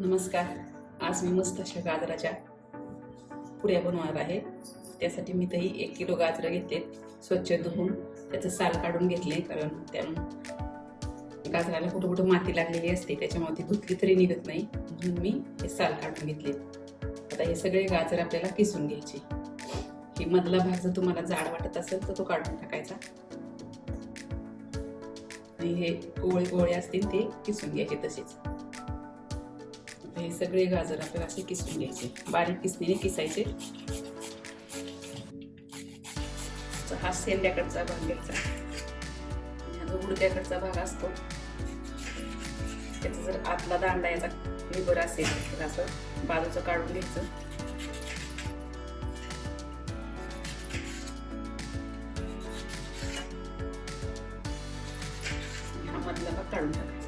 नमस्कार. आज मी मस्त अशा गाजराच्या पुऱ्या बनवणार आहे. त्यासाठी मी तरी 1 किलो गाजरं घेतलेत, स्वच्छ धुवून त्याचं साल काढून घेतले. कारण त्या गाजराला कुठं कुठं माती लागलेली असते, त्याच्यामुळे ती धुतली तरी निघत नाही, म्हणून मी हे साल काढून घेतले. आता हे सगळे गाजर आपल्याला किसून घ्यायचे. ही मधला भाग जर तुम्हाला जाड वाटत असेल तर तो काढून टाकायचा आणि हे गोळे गोळे असतील ते किसून घ्यायचे तसेच. हे सगळे गाजर आपल्याला असे किसून घ्यायचे, बारीक किसणीने किसायचे. हा शेंड्याकडचा भाग घ्यायचा, हा जो गुडघ्याकडचा भाग असतो त्याचा जर आतला दांडा याचा निबर असेल तर असं बाजूचं काढून घ्यायचं. हा मधला भाग काढून टाकायचा.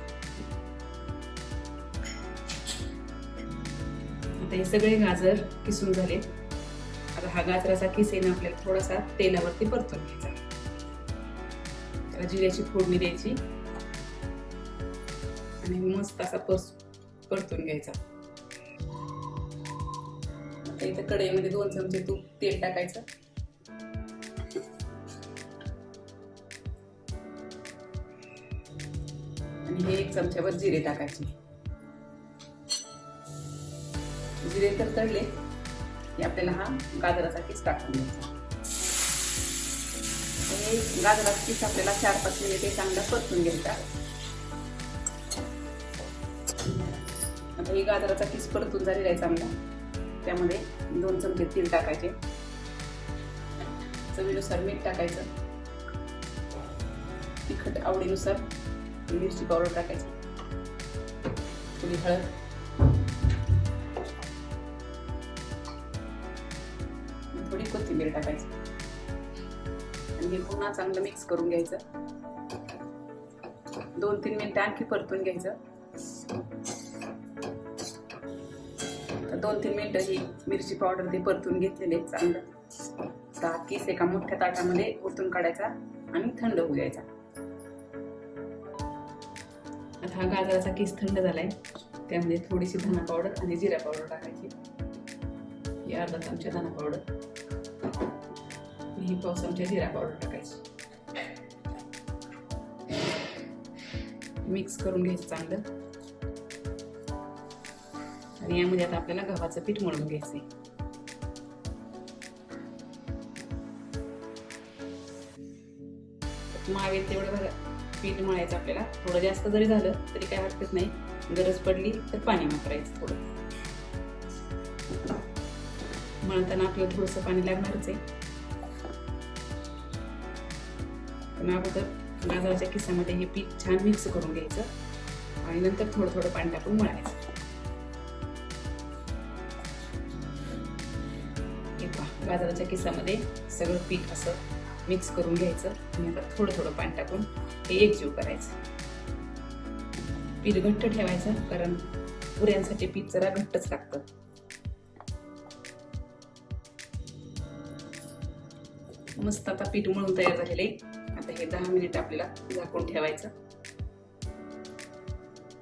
हे सगळे गाजर किसून झाले. आता हा गाजराचा किस आहे ना, आपल्याला थोडासा तेलावरती परतून घ्यायचा. त्याला जिऱ्याची फोडणी द्यायची आणि मस्त असा परतून घ्यायचा. आता इथं कढईमध्ये 2 चमचे तूप तेल टाकायचं आणि हे 1 चमच्यावर जिरे टाकायचे. जिरे तर तळले की आपल्याला हा गाजराचा किस टाकून द्यायचा. हे गाजराचा किस आपल्याला 4-5 मिनिटे चांगला परतून घ्यायचा. आता हे गाजराचा किस परतून झालेला आहे चांगला. त्यामध्ये 2 चमचे तेल टाकायचे, चवीनुसार मीठ टाकायचं, तिखट आवडीनुसार मिरची पावडर टाकायची, थोडी हळद, थोडी कोथिंबीर टाकायची आणि हे पुन्हा चांगलं मिक्स करून घ्यायचं. 2-3 मिनिटं आणखी परतून घ्यायचं. 2-3 मिनिटं ही मिरची पावडर ते परतून घेतलेले चांगलं. आता किस एका मोठ्या ताटामध्ये ओतून काढायचा आणि थंड होऊ द्यायचा. आता हा गाजराचा किस थंड झालाय, त्यामध्ये थोडीशी धना पावडर आणि जिरा पावडर टाकायची. ही अर्धा चमचा धना पावडर, ही 1 चमचा जिरा पावडर टाकायची. मिक्स करून घ्यायचं चांगलं आणि यामध्ये आता आपल्याला गव्हाचं पीठ मळून घ्यायचंय. मावेल तेवढं पीठ मळायचं आपल्याला. थोडं जास्त जरी झालं तरी काय हरकत नाही, गरज पडली तर पाणी वापरायचं थोडं. मळताना आपल्याला थोडंसं पाणी लागणारच आहे. पण अगोदर गाजराच्या किसामध्ये हे पीठ छान मिक्स करून घ्यायचं आणि नंतर थोडं थोडं पाणी टाकून मळायचं. हे पहा, गाजराच्या किसामध्ये सगळं पीठ असं मिक्स करून घ्यायचं आणि आता थोडं थोडं पाणी टाकून हे एकजीव करायचं. पीठ घट्ट ठेवायचं, कारण पुऱ्यांसाठी पीठ जरा घट्टच लागतं. मस्त आता पीठ मळून तयार झालेले. आता हे 10 मिनिट आपल्याला झाकून ठेवायचं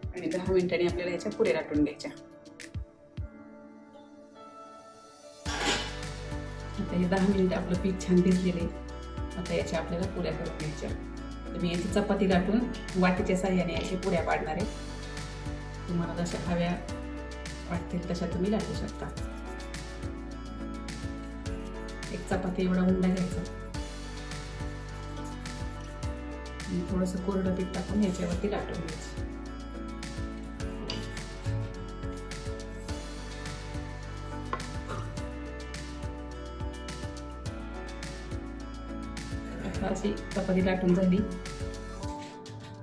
आणि 10 मिनिटांनी आपल्याला याच्या पुऱ्या लाटून घ्यायच्या. आता हे 10 मिनिट आपलं पीठ छान भिजलेले. आता याच्या आपल्याला पुऱ्या करून घ्यायच्या. तर मी याची चपाती लाटून वाटीच्या साह्याने याच्या पुऱ्या पाडणार आहे. तुम्हाला जशा हव्या वाटतील तशा तुम्ही लाटू शकता. एक चपाती एवढा उंडा घ्यायचा, थोडंसं कोरडं पीठ टाकून याच्यावरती लाटून घ्यायचं. अशी चपाती लाटून झाली.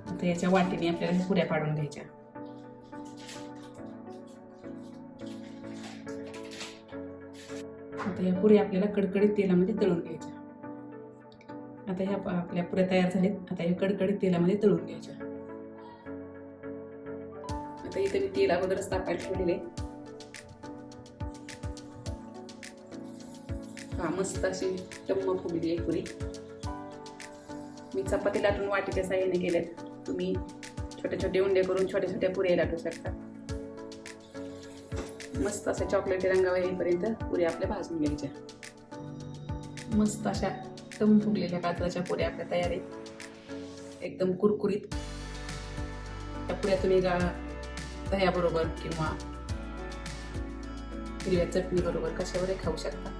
आता याच्या वाटीने आपल्याला पुऱ्या पाडून घ्यायच्या. आता या पुऱ्या आपल्याला कडकडीत तेलामध्ये तळून घ्यायच्या. आता ह्या आपल्या पुऱ्या तयार झाल्यात. आता या कडकडीत तेलामध्ये तळून घ्यायच्या. आता इथे मी तेल अगोदरच तापायला ठेवलेले. हा मस्त अशी टम्म फुगली आहे पुरी. मी चपाती लाटून वाटीच्या साह्याने केल्यात. तुम्ही छोटे छोटे उंडे करून छोट्या छोट्या पुऱ्या लाटू शकता. मस्त अशा चॉकलेटी रंगावर येईपर्यंत पुऱ्या आपल्या भाजून घ्यायच्या. मस्त अशा टम फुगलेल्या गाजराच्या पुऱ्या आपल्या तयार आहेत, एकदम कुरकुरीत. त्या पुऱ्या तुम्ही दह्याबरोबर किंवा हिरव्या चटणी बरोबर कशावरही खाऊ शकता.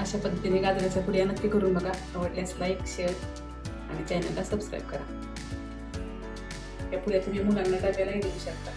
अशा पद्धतीने गाजराच्या पुऱ्या नक्की करून बघा. आवडल्यास लाईक, शेअर आणि चॅनलला सबस्क्राईब करा. या पुऱ्या तुम्ही मुलांना डब्यालाही देऊ शकता.